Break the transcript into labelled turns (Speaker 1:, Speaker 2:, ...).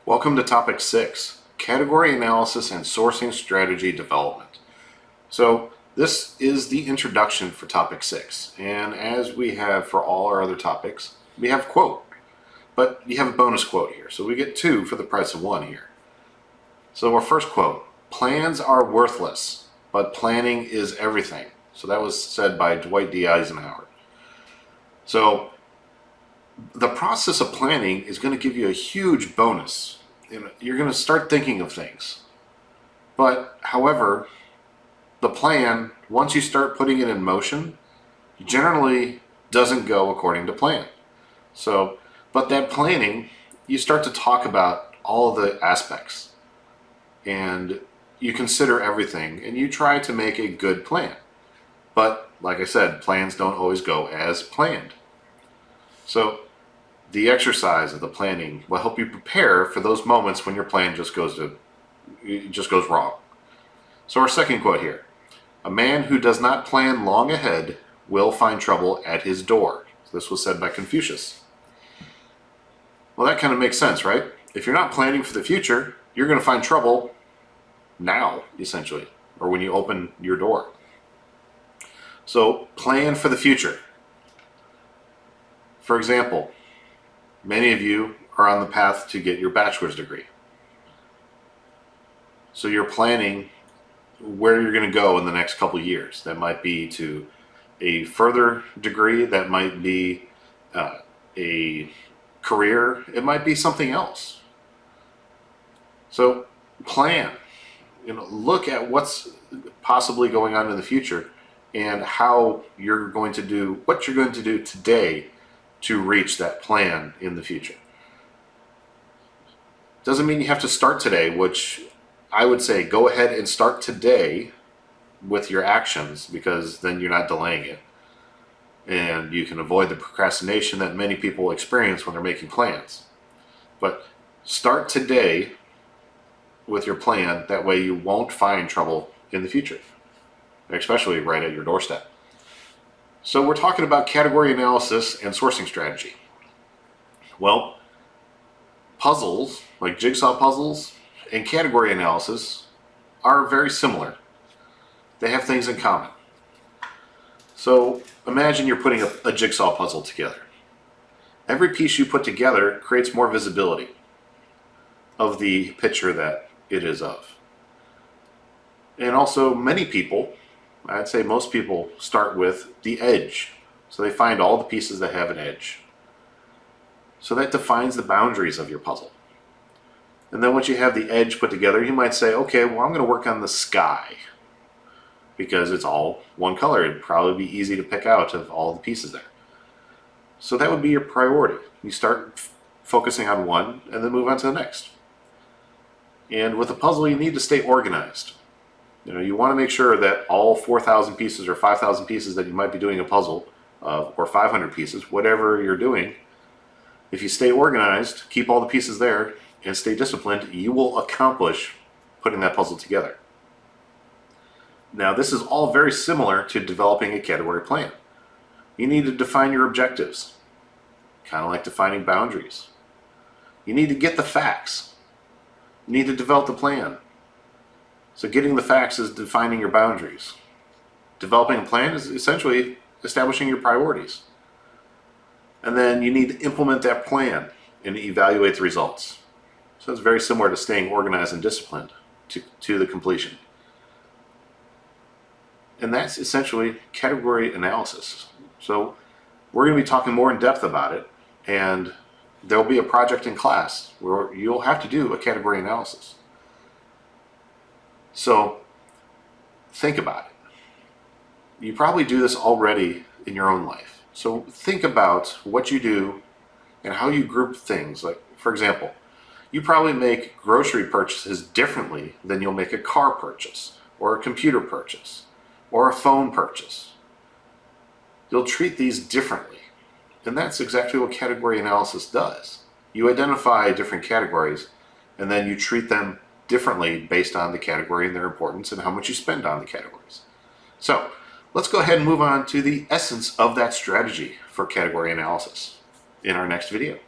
Speaker 1: Welcome to Topic 6, Category Analysis and Sourcing Strategy Development. So this is the introduction for Topic 6, and as we have for all our other topics, we have a quote, but you have a bonus quote here, so we get 2 for the price of 1 here. So our first quote, plans are worthless, but planning is everything. So that was said by Dwight D. Eisenhower. So the process of planning is going to give you a huge bonus. You're going to start thinking of things. But however, the plan, once you start putting it in motion, generally doesn't go according to plan. So, but that planning, you start to talk about all the aspects and you consider everything and you try to make a good plan. But like I said, plans don't always go as planned. So the exercise of the planning will help you prepare for those moments when your plan just goes wrong. So our second quote here, a man who does not plan long ahead will find trouble at his door. This was said by Confucius. Well, that kind of makes sense, right? If you're not planning for the future, you're going to find trouble now, essentially, or when you open your door. So plan for the future. For example, many of you are on the path to get your bachelor's degree. So you're planning where you're going to go in the next couple of years. That might be to a further degree, that might be a career, it might be something else. So plan, look at what's possibly going on in the future and how you're going to do what you're going to do today to reach that plan in the future. Doesn't mean you have to start today, which I would say go ahead and start today with your actions, because then you're not delaying it. And you can avoid the procrastination that many people experience when they're making plans. But start today with your plan, that way you won't find trouble in the future, especially right at your doorstep. So we're talking about category analysis and sourcing strategy. Well, puzzles, like jigsaw puzzles, and category analysis are very similar. They have things in common. So imagine you're putting a jigsaw puzzle together. Every piece you put together creates more visibility of the picture that it is of. And also many people, I'd say most people, start with the edge. So they find all the pieces that have an edge. So that defines the boundaries of your puzzle. And then once you have the edge put together, you might say, okay, well, I'm going to work on the sky because it's all one color. It'd probably be easy to pick out of all the pieces there. So that would be your priority. You start focusing on one and then move on to the next. And with a puzzle, you need to stay organized. You want to make sure that all 4,000 pieces or 5,000 pieces that you might be doing a puzzle of, or 500 pieces, whatever you're doing, if you stay organized, keep all the pieces there, and stay disciplined, you will accomplish putting that puzzle together. Now, this is all very similar to developing a category plan. You need to define your objectives, kind of like defining boundaries. You need to get the facts. You need to develop the plan. So getting the facts is defining your boundaries. Developing a plan is essentially establishing your priorities. And then you need to implement that plan and evaluate the results. So it's very similar to staying organized and disciplined to the completion. And that's essentially category analysis. So we're going to be talking more in depth about it, and there'll be a project in class where you'll have to do a category analysis. So think about it. You probably do this already in your own life. So think about what you do and how you group things. Like, for example, you probably make grocery purchases differently than you'll make a car purchase or a computer purchase or a phone purchase. You'll treat these differently. And that's exactly what category analysis does. You identify different categories and then you treat them differently based on the category and their importance and how much you spend on the categories. So let's go ahead and move on to the essence of that strategy for category analysis in our next video.